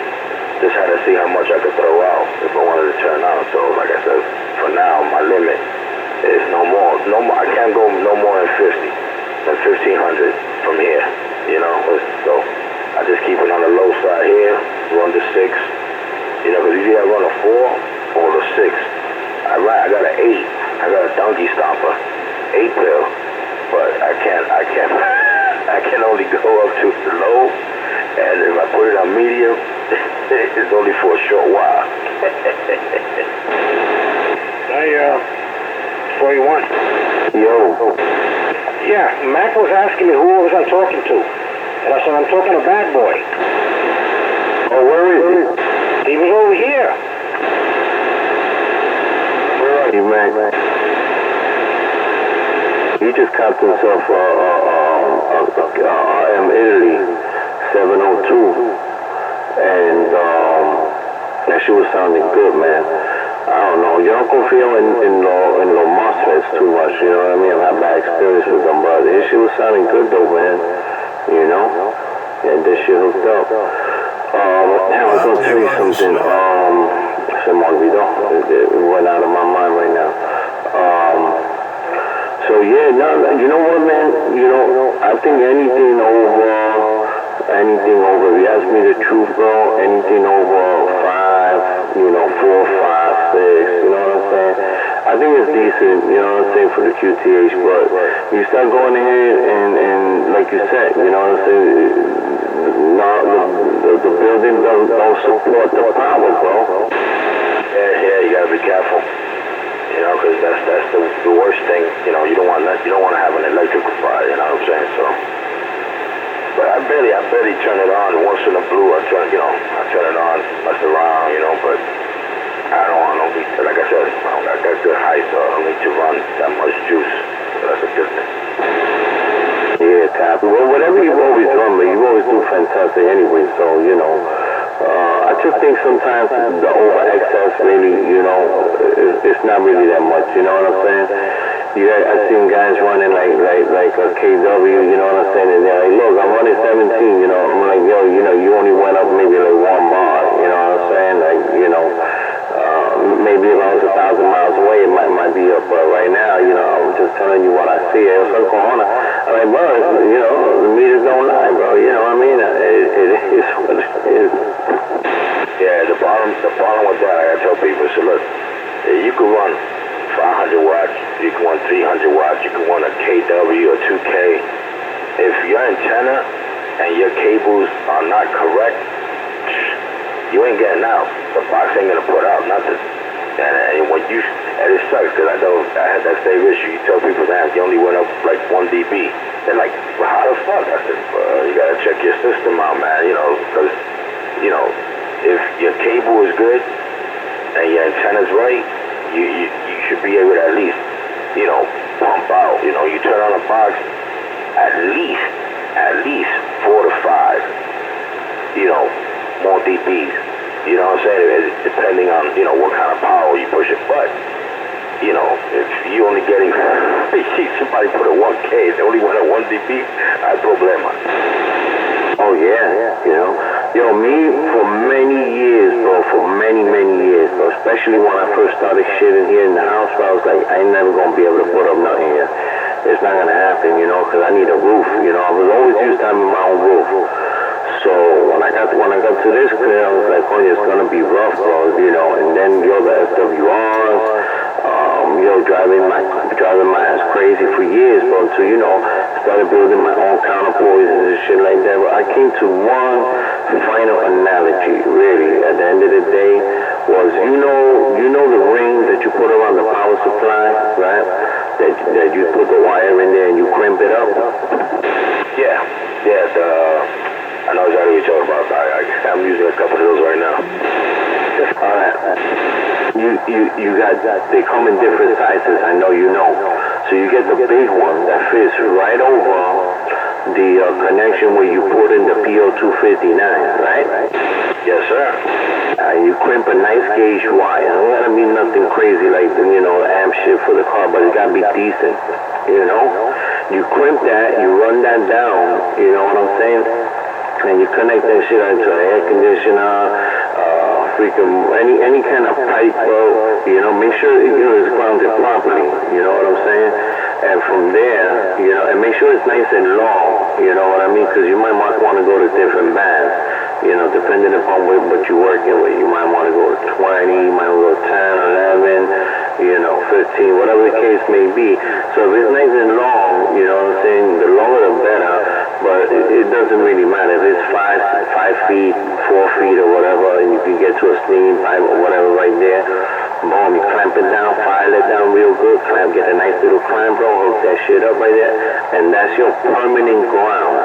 just had to see how much I could throw out if I wanted to turn on. So like I said, for now, my limit is no more. I can't go no more than 1500 from here. You know, so. I just keep it on the low side here, run the 6. You know, because usually I run a 4 or the 6. I got an 8. I got a donkey stomper, 8 pill, but I can only go up to the low, and if I put it on medium, it's only for a short while. Hey, 41. Yo. Yeah, Mac was asking me who was I talking to. And I said, I'm talking to Bad Boy. Oh, where is he? He was over here. Where are you, man? He just copped himself RM Italy 702. And that shit was sounding good, man. I don't know. You don't confío in los MOSFETs too much, you know what I mean? I've had bad experience with them, but this shit was sounding good, though, man. You know? And this shit hooked up. I was gonna tell you something. Se me olvidó. It went out of my mind right now. So yeah, no, you know what, man? You know, I think anything over, if you ask me the truth, bro, anything over 5, you know, 4, 5, 6, you know what I'm saying? I think it's decent, you know what I'm saying, for the QTH, but you start going ahead and like you said, you know what I'm saying, the building don't support the power, bro. Yeah, you gotta be careful. You know, because that's the worst thing. You know, you don't want to have an electrical fire. You know what I'm saying? So, but I barely turn it on. Once in a blue, I turn it on, mess around. You know, but I don't want to be, like I said, I got good height, so I don't need to run that much juice. So that's a good thing. Yeah, copy. Well, whatever you've always done, but you always do fantastic anyway. So you know. I just think sometimes the over excess really, you know, it's not really that much, you know what I'm saying? I've seen guys running like a KW, you know what I'm saying? And they're like, look, I'm running 17, you know. I'm like, yo, you know, you only went up maybe like 1 bar, you know what I'm saying? Like, you know, maybe if I was 1,000 miles away, it might be up. But right now, you know, I'm just telling you what I see. I'm like, bro, you know, the meters don't lie, bro. You know what I mean? It is what it is. Yeah, the problem with that, I gotta tell people, so look, you can run 500 watts, you can run 300 watts, you can run a KW or 2K. If your antenna and your cables are not correct, you ain't getting out. The box ain't gonna put out nothing. And when And it sucks because I know I had that same issue. You tell people that you only went up like 1 dB. They're like, well, how the fuck? I said, you gotta check your system out, man. You know, because if your cable is good and your antenna's right, you should be able to at least, pump out. You turn on a box, at least 4 to 5, more dBs. You know what I'm saying? Depending on, what kind of power you push it. But, if you only getting, somebody put a 1K, they only went at 1 dB, I have problema. Oh, yeah, Yo, me, for many years, bro, bro, especially when I first started shitting here in the house, I was like, I ain't never gonna be able to put up nothing here. It's not gonna happen, because I need a roof, I was always used to having my own roof. So when I got to this crib, I was like, oh, it's gonna be rough, bro, and then, the SWRs, driving my ass crazy for years, bro, until, started building my own counterpoises and shit like that. But I came to one final analogy, really, at the end of the day, was, the ring that you put around the power supply, right? That you put the wire in there and you crimp it up? Yeah, I know exactly what you're talking about. I'm using a couple of those right now. Alright. They come in different sizes, I know you know. So you get the big one that fits right over the connection where you put in the PO259, right? Yes, sir. You crimp a nice gauge wire. It don't gotta be nothing crazy like the, amp shit for the car, but it gotta be decent, You crimp that, you run that down, you know what I'm saying? And you connect that shit into an air conditioner, freaking any kind of pipe, bro, make sure it's grounded properly, you know what I'm saying? And from there, and make sure it's nice and long, you know what I mean? Because you might want to go to different bands, depending upon what you're working with. You might want to go to 20, you might want to go 10, 11, 15, whatever the case may be. So if it's nice and long, you know what I'm saying, the longer the better, but it doesn't really matter. If it's 5 feet, 4 feet or whatever, and you can get to a steam pipe or whatever right there, boom, you clamp it down, file it down real good, get a nice little clamp, bro, hook that shit up right there, and that's your permanent ground.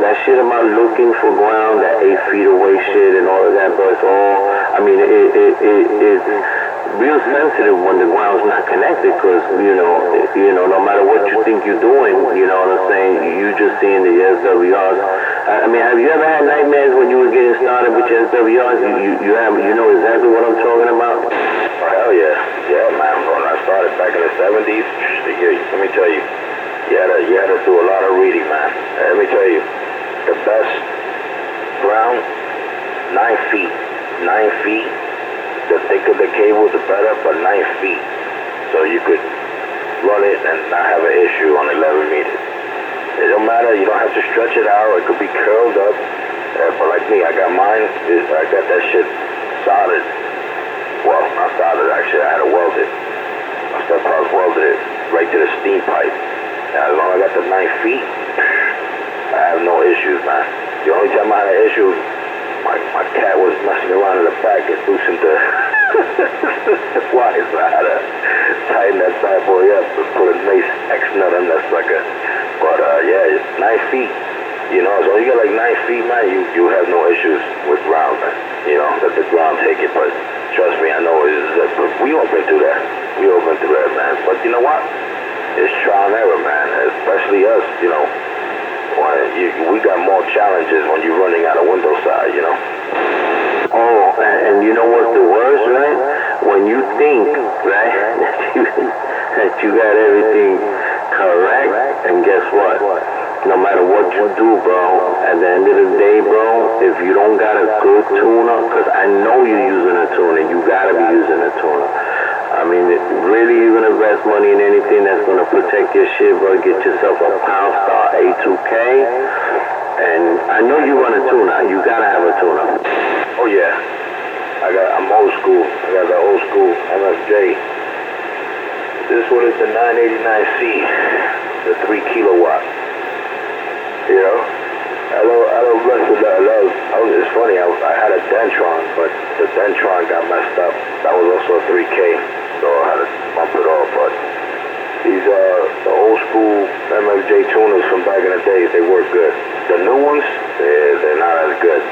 That shit about looking for ground, that 8 feet away shit and all of that, bro, it's all, it's real sensitive when the ground's not connected, because, no matter what you think you're doing, you know what I'm saying, you just seeing the SWRs. Have you ever had nightmares when you were getting started with your SWRs? You know exactly what I'm talking about? Oh, hell yeah. Yeah, man, when I started back in the 70s, let me tell you, you had to do a lot of reading, man. Let me tell you, the best ground, 9 feet. 9 feet. The thicker the cable, the better, but 9 feet. So you could run it and not have an issue on 11 meters. It don't matter, you don't have to stretch it out, it could be curled up. But like me, I got that shit solid. Well, not solid, actually, I had to weld it. My stepfather welded it right to the steam pipe. Now, as long as I got the 9 feet, I have no issues, man. The only time I had an issue, my cat was messing around in the back and loosened the wires. I had to tighten that bad boy up and put a nice X nut on that sucker. But yeah, 9 feet. As long as you got like 9 feet, man, you have no issues with ground, man. Let the ground take it. But trust me, I know we all been through that. We all been through that, man. But you know what? It's trial and error, man. Especially us, we got more challenges when you're running out of window side, Oh, and you know what's the worst, right? When you think, right, that you got everything correct, and guess what? No matter what you do, bro, at the end of the day, bro, if you don't got a good tuner, because I know you're using a tuner, you gotta be using a tuner. Really, you're gonna invest money in anything that's gonna protect your shit, bro. Get yourself a Poundstar A2K. And I know you run a tuner. You gotta have a tuner. Oh yeah. I'm old school. I got the old school MFJ. This one is the 989C, the 3 kilowatt. I don't mess with that. It's funny. I had a Dentron, but the Dentron got messed up. That was also a 3K. so I had to bump it off. But these the old school MFJ tuners from back in the days, they work good. The new ones, they're not as good.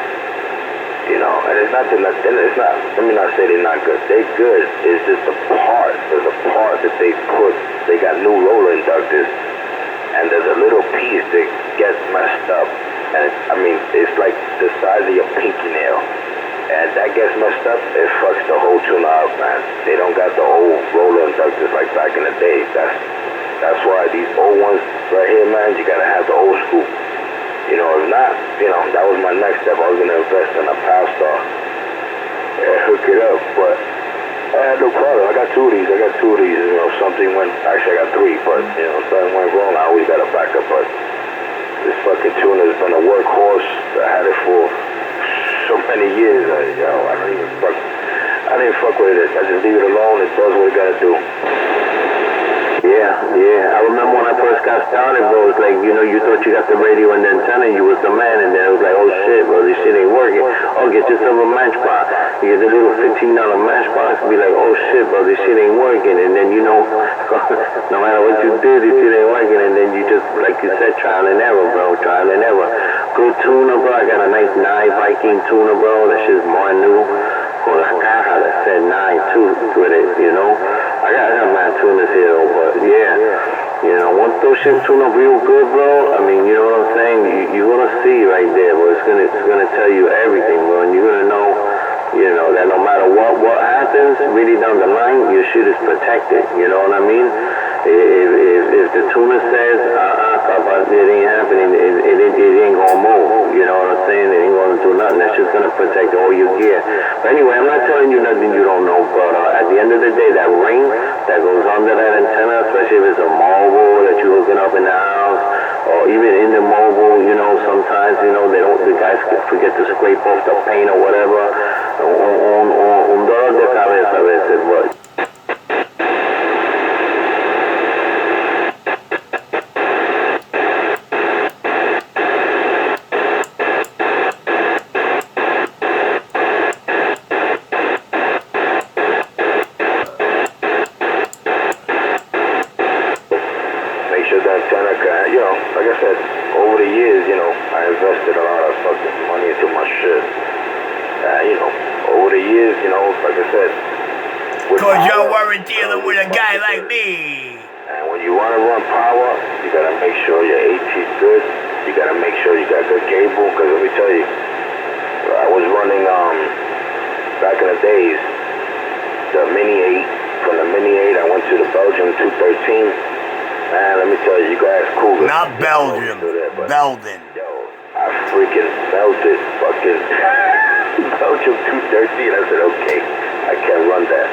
You know, and it's not, let me not say they're not good. They're good. It's just the part. There's a part that they got new roller inductors, and there's a little piece that gets messed up. And it's like the size of your pinky nail. And that gets messed up, it fucks the whole tuner up, man. They don't got the old roller inductors like back in the day. That's why these old ones right here, man, you gotta have the old school. You know, if not, you know, that was my next step. I was gonna invest in a Power Star and hook it up, but I had no problem. I got two of these. You know, something went, actually I got three, but you know, something went wrong. I always got a backup, but this fucking tuner has been a workhorse. I had it for so many years. I didn't fuck with it. I just leave it alone. It does what it gotta do. Yeah. I remember when I first got started, bro, it was like, you know, you thought you got the radio and the antenna, you was the man, and then it was like, oh shit, bro, this shit ain't working. Oh, get yourself a matchbox. You get the little $15 matchbox and be like, oh shit, bro, this shit ain't working. And then, you know, no matter what you did, this shit ain't working. And then you just, like you said, trial and error, bro, trial and error. Good tuner, bro. I got a nice 9 Viking tuner, bro. That shit's brand new. Con la caja that said 9 too with it, you know. I got my tuners here though, but yeah, you know, once those shit tune up real good, bro, I mean, you know what I'm saying? You're gonna see right there, bro. It's gonna tell you everything, bro, and you're gonna know, you know, that no matter what happens, really down the line, your shit is protected. You know what I mean? If the tuner says, it ain't happening, it ain't gonna move. You know what I'm saying? It ain't gonna do nothing. That's just gonna protect all your gear. But anyway, I'm not telling you nothing you don't know, but at the end of the day, that ring that goes under that antenna, especially if it's a mobile that you're hooking up in the house, or even in the mobile, you know, sometimes, you know, the guys forget to scrape off the paint or whatever. Un dolor de cabeza a veces, but Cause y'all weren't dealing with a guy like me. And when you want to run power, you got to make sure your AT's good. You got to make sure you got good cable. Because let me tell you, I was running, back in the days, the Mini 8. From the Mini 8, I went to the Belgium 213. Man, let me tell you, you guys cool. Not Belgium, Belden. Yo, I freaking melted fucking Belgium 213. I said, okay, I can't run that.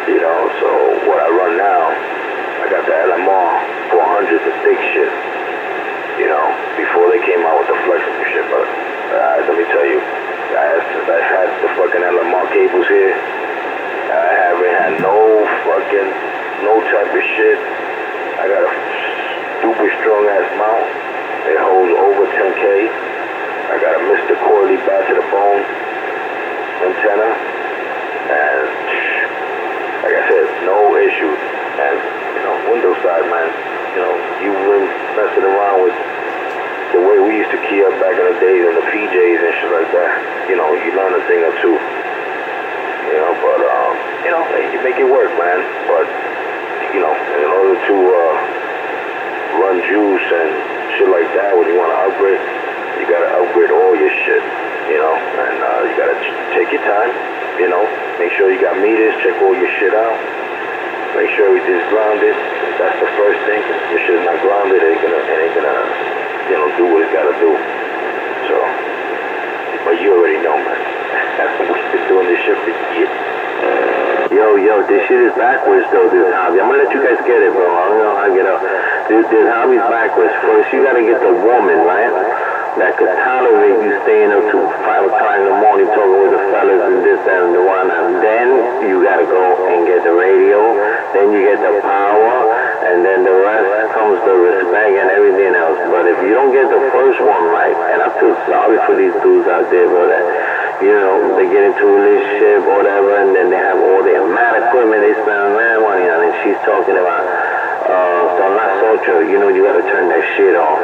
You know, so what I run now, I got the LMR 400, the big shit. You know, before they came out with the flexible shit. But let me tell you, since I had the fucking LMR cables here, I haven't had no type of shit. I got a stupid strong ass mount. It holds over 10K. I got a Mr. Corley back to the bone antenna, and like I said, no issues. And you know, window side, man, you know, you've been messing around with the way we used to key up back in the days and the PJs and shit like that. You know, you learn a thing or two. You know, but you know, you make it work, man. But you know, in order to run juice and shit like that, when you want to upgrade, you gotta upgrade all your shit. You know, and you gotta take your time. You know, make sure you got meters, check all your shit out. Make sure everything's grounded. That's the first thing. If your shit's not grounded, it ain't gonna, you know, do what it's gotta do. So, but you already know, man. We've been doing this shit for years. Yo, this shit is backwards though, this hobby. I'm gonna let you guys get it, bro. I don't know how to get up. This hobby's backwards. First, you gotta get the woman, right? That could tolerate you staying up to 5 o'clock in the morning talking with the fellas and this, that, and the one. And then you gotta go and get the radio. Then you get the power. And then the rest comes the respect and everything else. But if you don't get the first one right, and I feel sorry for these dudes out there, bro, that you know, they get into a relationship or whatever, and then they have all their mad equipment they spend mad money on, and she's talking about, son las ocho, you know, you gotta turn that shit off.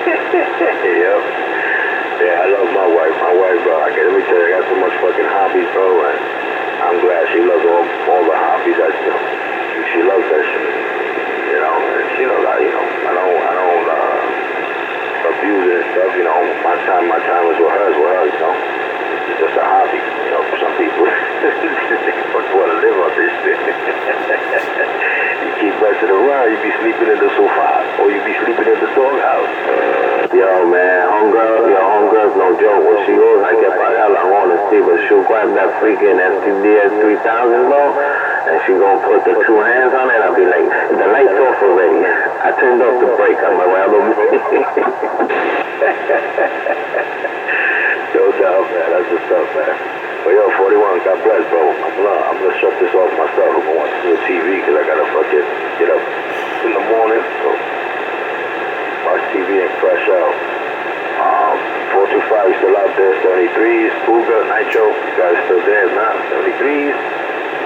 Yep. Yeah, I love my wife. My wife, let me tell you, I got so much fucking hobbies, bro, and I'm glad she loves all the hobbies. She loves that shit, you know, and she knows I don't abuse it and stuff, you know. My time is with her, you know. It's just a hobby, you know, for some people. They fucking want to live on this shit. You keep messing around, you be sleeping in the sofa, or you be sleeping in the doghouse. Yo, man, homegirl's no joke. When she goes, I get by hell, I want to see, but she'll grab that freaking STDS 3000, bro, and she gonna put the two hands on it. I'll be like, the light's off already. I turned off the brake. I'm like, well, No doubt, man. That's the stuff, man. But yo, 41, God bless, bro. I'm gonna shut this off myself. I'm gonna watch the TV because I gotta fucking get up in the morning. So watch TV and crash out. 425 still out there. 73s, Cougar, Nitro. You guys still there, man? 73s.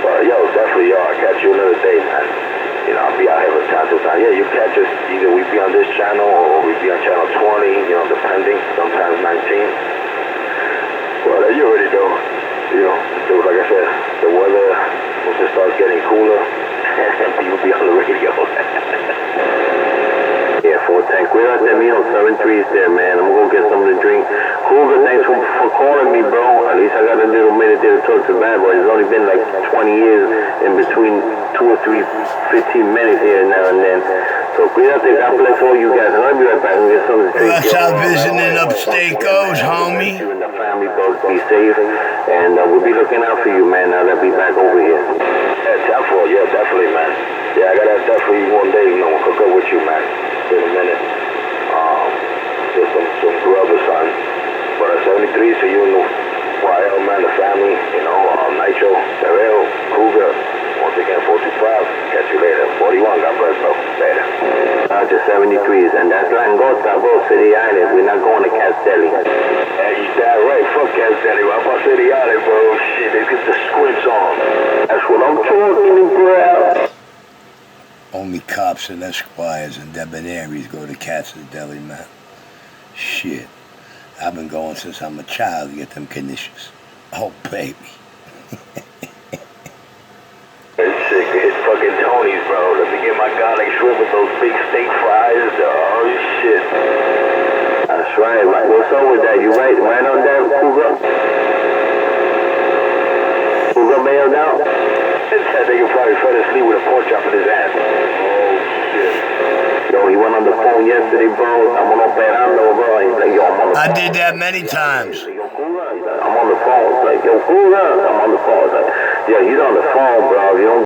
But yo, definitely, yo. I'll catch you another day, man. You know, I'll be out here from time to time. Yeah, you catch us. Either we be on this channel or we be on channel 20, you know, depending. Sometimes 19. Well, you already know. You know, like I said, the weather, once it starts getting cooler, people be on the radio. yeah, 410. Cuídate, mijo. 73's there, man. I'm gonna go get something to drink. Cougar, thanks for calling me, bro. At least I got a little minute there to talk to bad boy. It's only been like 20 years in between 2 or 3, 15 minutes here now and then. So cuídate, God bless all you guys. And I'll be right back and get something to drink. That's how visiting upstate goes, homie. You and the family both be safe, and we'll be looking out for you, man, now that we back over here. Yeah, Temple, yeah, definitely, man. Yeah, I gotta definitely one day, you know, hook up with you, man. It's been a minute. Get some grub or something. But at 73, so you and the YL, man, the family, you know, Nitro, Terrell, Cougar. Once again, 425. Catch you later. 41, God bless, bro. Later. To 73s, and that's Langota, bro, City Island. We're not going to Castelli. Hey, you damn right. Fuck Castelli. I'm about City Island, bro. Shit, they get the squints on. That's what I'm talking about. Only cops and esquires and debonaires go to Katz's Deli, man. Shit. I've been going since I'm a child to get them conditions. Oh, baby. It's fucking Tony's, bro. Let me get my garlic shrimp with those big steak fries. Oh, shit. That's right. What's up with that? You right on that, Cougar? Cougar mail down? That nigga probably fell asleep with a pork chop in his ass. Oh, shit. Yo, he went on the phone yesterday, bro. I'm operando, bro. He's like, yo, I'm on the phone. I did that many times. Yo, Cougar. I'm on the phone. It's like, yo, Cougar. I'm on the phone. It's like, yeah, he's on the phone, bro. You don't